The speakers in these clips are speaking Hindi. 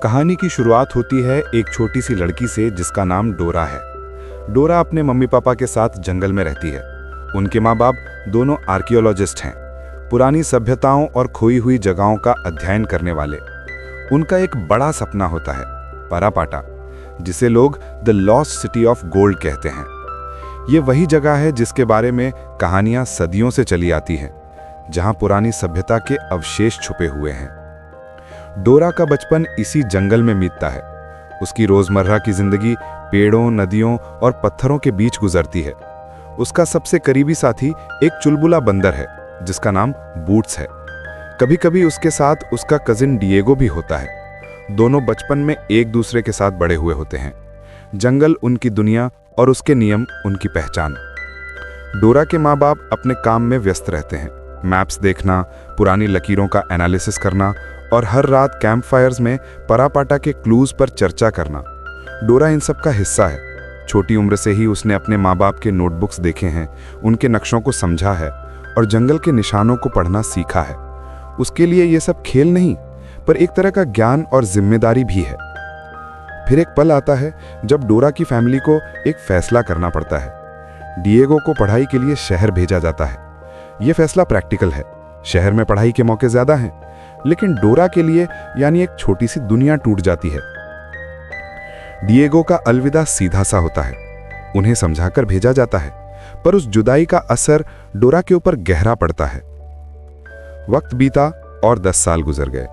कहानी की शुरुआत होती है एक छोटी सी लड़की से जिसका नाम डोरा है। डोरा अपने मम्मी पापा के साथ जंगल में रहती है। उनके माँ बाप दोनों आर्कियोलॉजिस्ट हैं, पुरानी सभ्यताओं और खोई हुई जगहों का अध्ययन करने वाले। उनका एक बड़ा सपना होता है, परापाटा, जिसे लोग the lost city of gold कहते हैं। ये वही जगह है जिसके बारे में कहानियां सदियों से चली आती हैं, जहां पुरानी सभ्यता के अवशेष छुपे हुए हैं। डोरा का बचपन इसी जंगल में बीतता है। उसकी रोजमर्रा की जिंदगी पेड़ों, नदियों और पत्थरों के बीच गुजरती है। उसका सबसे करीबी साथी एक चुलबुला बंदर है जिसका नाम बूट्स है। कभी कभी उसके साथ उसका कजिन डिएगो भी होता है। दोनों बचपन में एक दूसरे के साथ बड़े हुए होते हैं। जंगल उनकी दुनिया और उसके नियम उनकी पहचान। डोरा के माँ बाप अपने काम में व्यस्त रहते हैं, मैप्स देखना, पुरानी लकीरों का एनालिसिस करना और हर रात कैंप फायर्स में परापाटा के क्लूज पर चर्चा करना। डोरा इन सब का हिस्सा है। छोटी उम्र से ही उसने अपने माँ बाप के नोटबुक्स देखे हैं, उनके नक्शों को समझा है और जंगल के निशानों को पढ़ना सीखा है। उसके लिए ये सब खेल नहीं, पर एक तरह का ज्ञान और जिम्मेदारी भी है। फिर एक पल आता है जब डोरा की फैमिली को एक फैसला करना पड़ता है। डिएगो को पढ़ाई के लिए शहर भेजा जाता है। यह फैसला प्रैक्टिकल है। शहर में पढ़ाई के मौके ज्यादा हैं, लेकिन डोरा के लिए यानी एक छोटी सी दुनिया टूट जाती है। डिएगो का अलविदा सीधा सा होता है। उन्हें समझाकर भेजा जाता है, पर उस जुदाई का असर डोरा के ऊपर गहरा पड़ता है। वक्त बीता और 10 साल गुजर गए।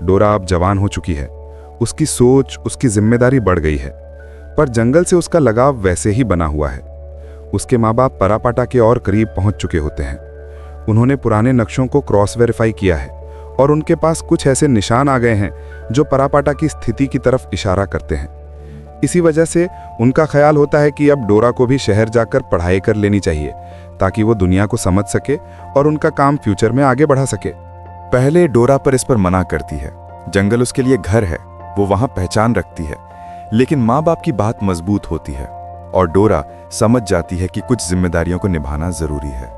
डोरा अब जवान हो चुकी है। उसकी सोच, उसकी जिम्मेदारी बढ़ गई है, पर जंगल से उसका लगाव वैसे ही बना हुआ है। उसके माँ बाप परापाटा के और करीब पहुंच चुके होते हैं। उन्होंने पुराने नक्शों को क्रॉस वेरीफाई किया है और उनके पास कुछ ऐसे निशान आ गए हैं जो परापाटा की स्थिति की तरफ इशारा करते हैं। इसी वजह से उनका ख्याल होता है कि अब डोरा को भी शहर जाकर पढ़ाई कर लेनी चाहिए, ताकि वो दुनिया को समझ सके और उनका काम फ्यूचर में आगे बढ़ा सके। पहले डोरा पर इस पर मना करती है। जंगल उसके लिए घर है, वो वहां पहचान रखती है। लेकिन माँ बाप की बात मजबूत होती है और डोरा समझ जाती है कि कुछ जिम्मेदारियों को निभाना जरूरी है।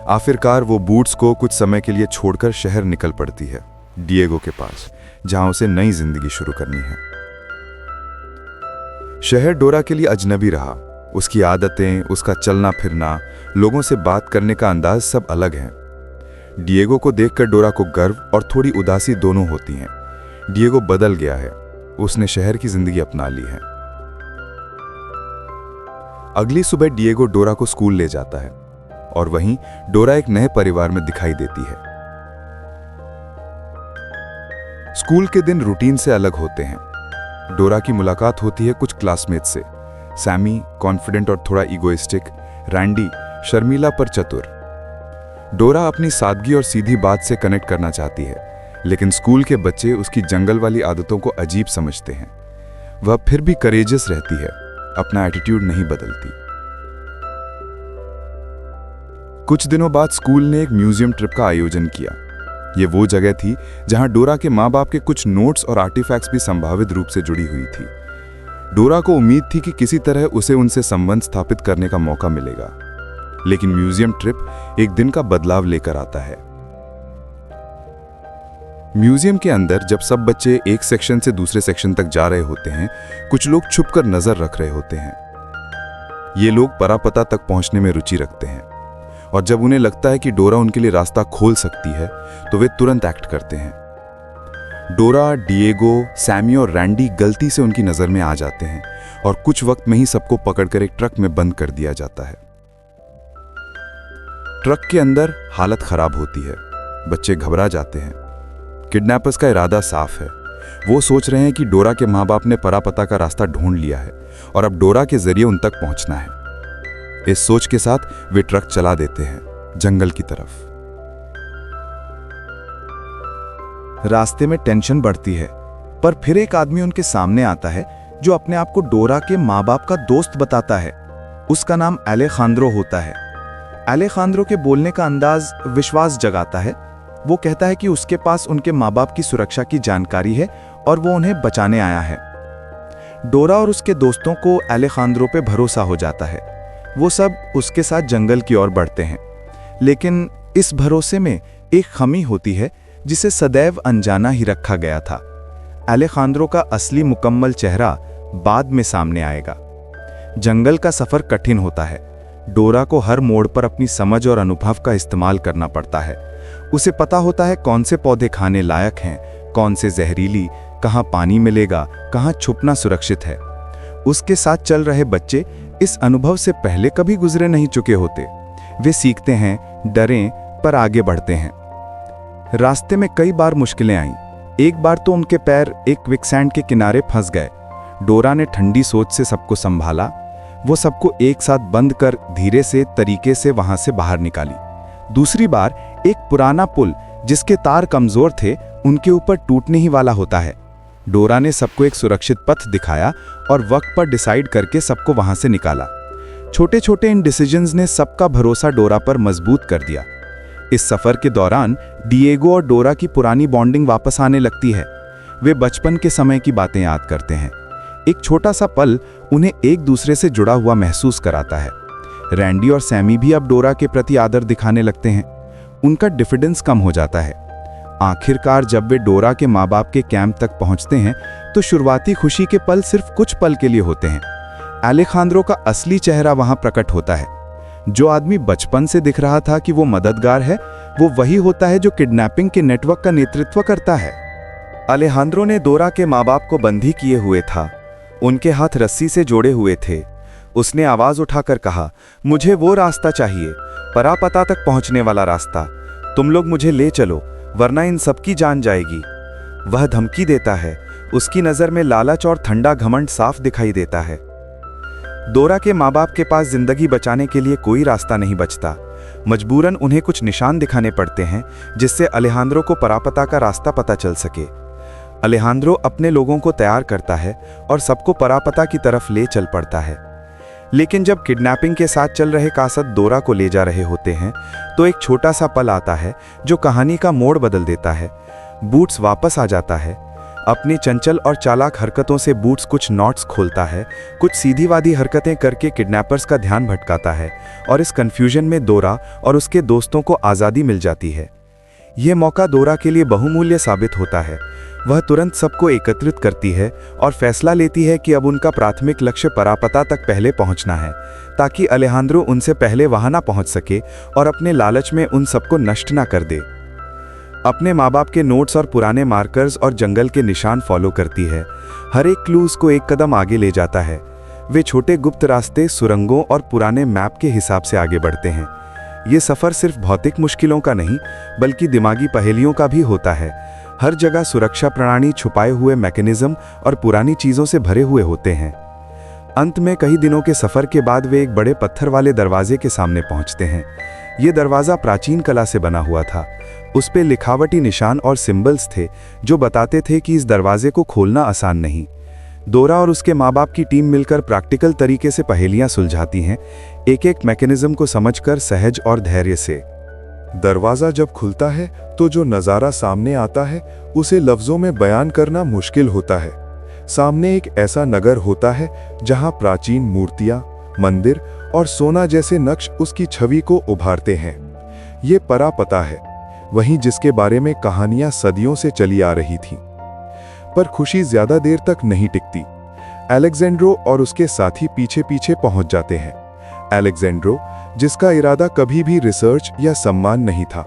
आखिरकार वो बूट्स को कुछ समय के लिए छोड़कर शहर निकल पड़ती है, डिएगो के पास, जहां उसे नई जिंदगी शुरू करनी है। शहर डोरा के लिए अजनबी रहा। उसकी आदतें, उसका चलना फिरना, लोगों से बात करने का अंदाज सब अलग है। डिएगो को देखकर डोरा को गर्व और थोड़ी उदासी दोनों होती हैं। डिएगो बदल गया है, उसने शहर की जिंदगी अपना ली है। अगली सुबह डिएगो डोरा को स्कूल ले जाता है और वहीं डोरा एक नए परिवार में दिखाई देती है। स्कूल के दिन रूटीन से अलग होते हैं। डोरा की मुलाकात होती है कुछ क्लासमेट से। सैमी कॉन्फिडेंट और थोड़ा इगोइस्टिक, रैंडी शर्मीला पर चतुर। डोरा अपनी सादगी और सीधी बात से कनेक्ट करना चाहती है, लेकिन स्कूल के बच्चे उसकी जंगल वाली आदतों को अजीब समझते हैं। वह फिर भी करेजियस रहती है, अपना एटीट्यूड नहीं बदलती। कुछ दिनों बाद स्कूल ने एक म्यूजियम ट्रिप का आयोजन किया। ये वो जगह थी जहां डोरा के माँ बाप के कुछ नोट्स और आर्टिफैक्ट्स भी संभावित रूप से जुड़ी हुई थी। डोरा को उम्मीद थी कि किसी तरह उसे उनसे संबंध स्थापित करने का मौका मिलेगा, लेकिन म्यूजियम ट्रिप एक दिन का बदलाव लेकर आता है। म्यूजियम के अंदर जब सब बच्चे एक सेक्शन से दूसरे सेक्शन तक जा रहे होते हैं, कुछ लोग छुपकर नजर रख रहे होते हैं। ये लोग परापता तक पहुंचने में रुचि रखते हैं और जब उन्हें लगता है कि डोरा उनके लिए रास्ता खोल सकती है, तो वे तुरंत एक्ट करते हैं। डोरा, डिएगो, सैमी और रैंडी गलती से उनकी नजर में आ जाते हैं और कुछ वक्त में ही सबको पकड़कर एक ट्रक में बंद कर दिया जाता है। ट्रक के अंदर हालत खराब होती है। बच्चे घबरा जाते हैं। किडनैपर्स का इरादा साफ है। वो सोच रहे हैं कि डोरा के माँ बाप ने परापता का रास्ता ढूंढ लिया है और अब डोरा के जरिए उन तक पहुंचना है। इस सोच के साथ वे ट्रक चला देते हैं जंगल की तरफ। रास्ते में टेंशन बढ़ती है, पर फिर एक आदमी उनके सामने आता है जो अपने आप को डोरा के माँ बाप का दोस्त बताता है। उसका नाम अलेखांद्रो होता है। अलेखांद्रो के बोलने का अंदाज विश्वास जगाता है। वो कहता है कि उसके पास उनके माँ बाप की सुरक्षा की जानकारी है और वो उन्हें बचाने आया है। डोरा और उसके दोस्तों को अलेखांद्रो पे भरोसा हो जाता है। वो सब उसके साथ जंगल की ओर बढ़ते हैं, लेकिन इस भरोसे में एक खामी होती है जिसे सदैव अनजाना ही रखा गया था। अलेखांद्रो का असली मुकम्मल चेहरा बाद में सामने आएगा। जंगल का सफर कठिन होता है। डोरा को हर मोड़ पर अपनी समझ और अनुभव का इस्तेमाल करना पड़ता है। उसे पता होता है कौन से पौधे खाने लायक हैं, कौन से जहरीली, कहाँ पानी मिलेगा, कहाँ छुपना सुरक्षित है। उसके साथ चल रहे बच्चे इस अनुभव से पहले कभी गुजरे नहीं चुके होते। वे सीखते हैं, डरें, पर आगे बढ़ते हैं। रास्ते में कई बार मुश्किलें आईं। एक बार तो उनके पैर एक क्विकसैंड के किनारे फंस गए। डोरा ने ठंडी सोच से सबको संभाला। वो सबको एक साथ बंद कर धीरे से तरीके से वहां से बाहर निकाली। दूसरी बार एक पुराना पुल जिसके तार कमजोर थे उनके ऊपर टूटने ही वाला होता है। डोरा ने सबको एक सुरक्षित पथ दिखाया और वक्त पर डिसाइड करके सबको वहां से निकाला। छोटे छोटे इन डिसीजंस ने सबका भरोसा डोरा पर मजबूत कर दिया। इस सफर के दौरान डिएगो और डोरा की पुरानी बॉन्डिंग वापस आने लगती है। वे बचपन के समय की बातें याद करते हैं। एक छोटा सा पल उन्हें एक दूसरे से जुड़ा हुआ महसूस कराता है। रैंडी और सैमी भी अब डोरा के प्रति आदर दिखाने लगते हैं। उनका डिफिडेंस कम हो जाता है। आखिरकार जब वे डोरा के माँ बाप के कैंप तक पहुंचते हैं तो शुरुआती खुशी के पल सिर्फ कुछ पल के लिए होते हैं। अलेखांद्रो का असली चेहरा वहां प्रकट होता है। जो आदमी बचपन से दिख रहा था कि वो मददगार है, वो वही होता है जो किडनैपिंग के नेटवर्क का नेतृत्व करता है। अलेखांद्रो ने डोरा के माँ बाप को बंदी किए हुए था। उनके हाथ रस्सी से जोड़े हुए थे। उसने आवाज उठाकर कहा, मुझे वो रास्ता चाहिए, परापता तक पहुंचने वाला रास्ता। तुम लोग मुझे ले चलो, वरना इन सबकी जान जाएगी। वह धमकी देता है। उसकी नजर में लालच और ठंडा घमंड साफ दिखाई देता है। डोरा के माँ बाप के पास जिंदगी बचाने के लिए कोई रास्ता नहीं बचता। मजबूरन उन्हें कुछ निशान दिखाने पड़ते हैं जिससे अलेखांद्रो को परापता का रास्ता पता चल सके। अलेखांद्रो अपने लोगों को तैयार करता है और सबको परापता की तरफ ले चल पड़ता है। लेकिन जब किडनैपिंग के साथ चल रहे कासद डोरा को ले जा रहे होते हैं तो एक छोटा सा पल आता है जो कहानी का मोड़ बदल देता है। बूट्स वापस आ जाता है। अपनी चंचल और चालाक हरकतों से बूट्स कुछ नॉट्स खोलता है, कुछ सीधीवादी हरकतें करके किडनैपर्स का ध्यान भटकाता है और इस कंफ्यूजन में डोरा और उसके दोस्तों को आज़ादी मिल जाती है। यह मौका डोरा के लिए बहुमूल्य साबित होता है। वह तुरंत सबको एकत्रित करती है और फैसला लेती है कि अब उनका प्राथमिक लक्ष्य परापता तक पहले पहुंचना है, ताकि अलेखांद्रो उनसे पहले वहां ना पहुंच सके और अपने लालच में उन सबको नष्ट ना कर दे। अपने माँ बाप के नोट्स और पुराने मार्कर्स और जंगल के निशान फॉलो करती है। हर एक क्लू उसको एक कदम आगे ले जाता है। वे छोटे गुप्त रास्ते, सुरंगों और पुराने मैप के हिसाब से आगे बढ़ते हैं। ये सफ़र सिर्फ भौतिक मुश्किलों का नहीं, बल्कि दिमागी पहेलियों का भी होता है। हर जगह सुरक्षा प्रणाली, छुपाए हुए मैकेनिज्म और पुरानी चीज़ों से भरे हुए होते हैं। अंत में कई दिनों के सफ़र के बाद वे एक बड़े पत्थर वाले दरवाजे के सामने पहुंचते हैं। ये दरवाज़ा प्राचीन कला से बना हुआ था। उस पे लिखावटी निशान और सिंबल्स थे जो बताते थे कि इस दरवाजे को खोलना आसान नहीं। डोरा और उसके माँ बाप की टीम मिलकर प्रैक्टिकल तरीके से पहेलियां सुलझाती हैं, एक एक मैकेनिज्म को समझकर सहज और धैर्य से। दरवाज़ा जब खुलता है तो जो नज़ारा सामने आता है उसे लफ्ज़ों में बयान करना मुश्किल होता है। सामने एक ऐसा नगर होता है जहां प्राचीन मूर्तियां, मंदिर और सोना जैसे नक्श उसकी छवि को उभारते हैं। ये परापता है, वहीं जिसके बारे में कहानियां सदियों से चली आ रही थीं। पर खुशी ज्यादा देर तक नहीं टिकती। अलेक्जेंड्रो और उसके साथी पीछे पीछे पहुंच जाते हैं। अलेक्जेंड्रो, जिसका इरादा कभी भी रिसर्च या सम्मान नहीं था,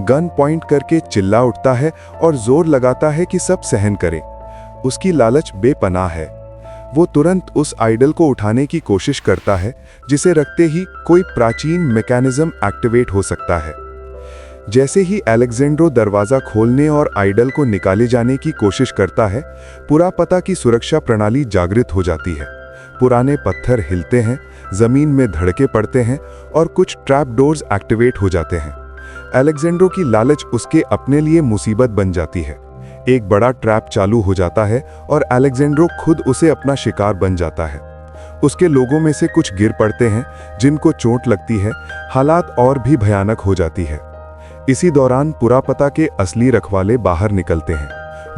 गन पॉइंट करके चिल्ला उठता है और जोर लगाता है कि सब सहन करें। उसकी लालच बेपनाह है। वो तुरंत उस आइडल को उठाने की कोशिश करता है जिसे रखते ही कोई प्राचीन मैकेनिज्म एक्टिवेट हो सकता है। जैसे ही अलेक्जेंड्रो दरवाजा खोलने और आइडल को निकाले जाने की कोशिश करता है, पुरापता की सुरक्षा प्रणाली जागृत हो जाती है। पुराने पत्थर हिलते हैं, जमीन में धड़के पड़ते हैं और कुछ ट्रैप डोर्स एक्टिवेट हो जाते हैं। अलेक्जेंड्रो की लालच उसके अपने लिए मुसीबत बन जाती है। एक बड़ा ट्रैप चालू हो जाता है और अलेक्जेंड्रो खुद उसे अपना शिकार बन जाता है। उसके लोगों में से कुछ गिर पड़ते हैं जिनको चोट लगती है। हालात और भी भयानक हो जाती है। इसी दौरान पुरापता के असली रखवाले बाहर निकलते हैं,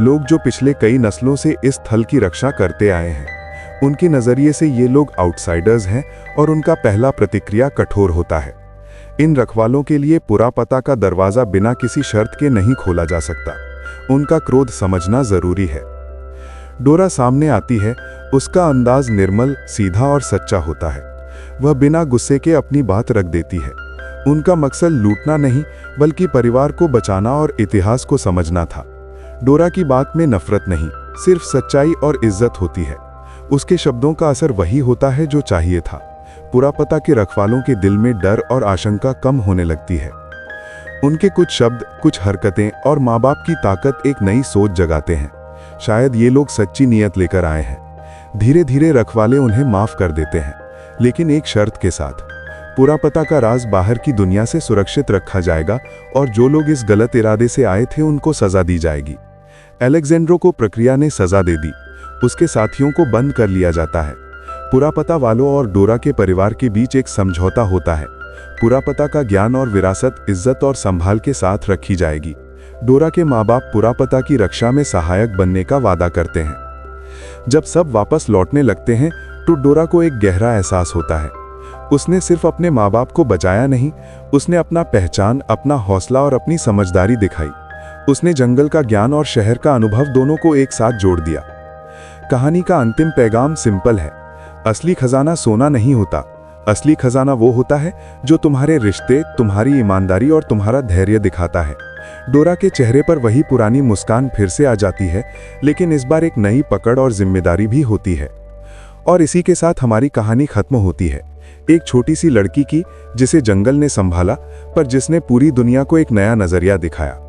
लोग जो पिछले कई नस्लों से इस थल की रक्षा करते आए हैं। उनके नजरिए से ये लोग आउटसाइडर्स हैं और उनका पहला प्रतिक्रिया कठोर होता है। इन रखवालों के लिए पुरापता का दरवाजा बिना किसी शर्त के नहीं खोला जा सकता। उनका क्रोध समझना जरूरी है। डोरा सामने आती है। उसका अंदाज निर्मल, सीधा और सच्चा होता है। वह बिना गुस्से के अपनी बात रख देती है। उनका मकसद लूटना नहीं, बल्कि परिवार को बचाना और इतिहास को समझना था। डोरा की बात में नफरत नहीं, सिर्फ सच्चाई और इज्जत होती है। उसके शब्दों का असर वही होता है जो चाहिए था। पुरापता के रखवालों के दिल में डर और आशंका कम होने लगती है। उनके कुछ शब्द, कुछ हरकतें और माँ बाप की ताकत एक नई सोच जगाते हैं। शायद ये लोग सच्ची नीयत लेकर आए हैं। धीरे धीरे रखवाले उन्हें माफ कर देते हैं, लेकिन एक शर्त के साथ। पुरापता का राज बाहर की दुनिया से सुरक्षित रखा जाएगा और जो लोग इस गलत इरादे से आए थे उनको सजा दी जाएगी। अलेक्जेंड्रो को प्रक्रिया ने सजा दे दी। उसके साथियों को बंद कर लिया जाता है। पुरापता वालों और डोरा के परिवार के बीच एक समझौता होता है। पुरापता का ज्ञान और विरासत इज्जत और संभाल के साथ रखी जाएगी। डोरा के माँ बाप पुरापता की रक्षा में सहायक बनने का वादा करते हैं। जब सब वापस लौटने लगते हैं तो डोरा को एक गहरा एहसास होता है। उसने सिर्फ अपने माँ बाप को बचाया नहीं, उसने अपना पहचान, अपना हौसला और अपनी समझदारी दिखाई। उसने जंगल का ज्ञान और शहर का अनुभव दोनों को एक साथ जोड़ दिया। कहानी का अंतिम पैगाम सिंपल है। असली खजाना सोना नहीं होता। असली खजाना वो होता है जो तुम्हारे रिश्ते, तुम्हारी ईमानदारी और तुम्हारा धैर्य दिखाता है। डोरा के चेहरे पर वही पुरानी मुस्कान फिर से आ जाती है, लेकिन इस बार एक नई पकड़ और जिम्मेदारी भी होती है। और इसी के साथ हमारी कहानी खत्म होती है। एक छोटी सी लड़की की जिसे जंगल ने संभाला, पर जिसने पूरी दुनिया को एक नया नजरिया दिखाया।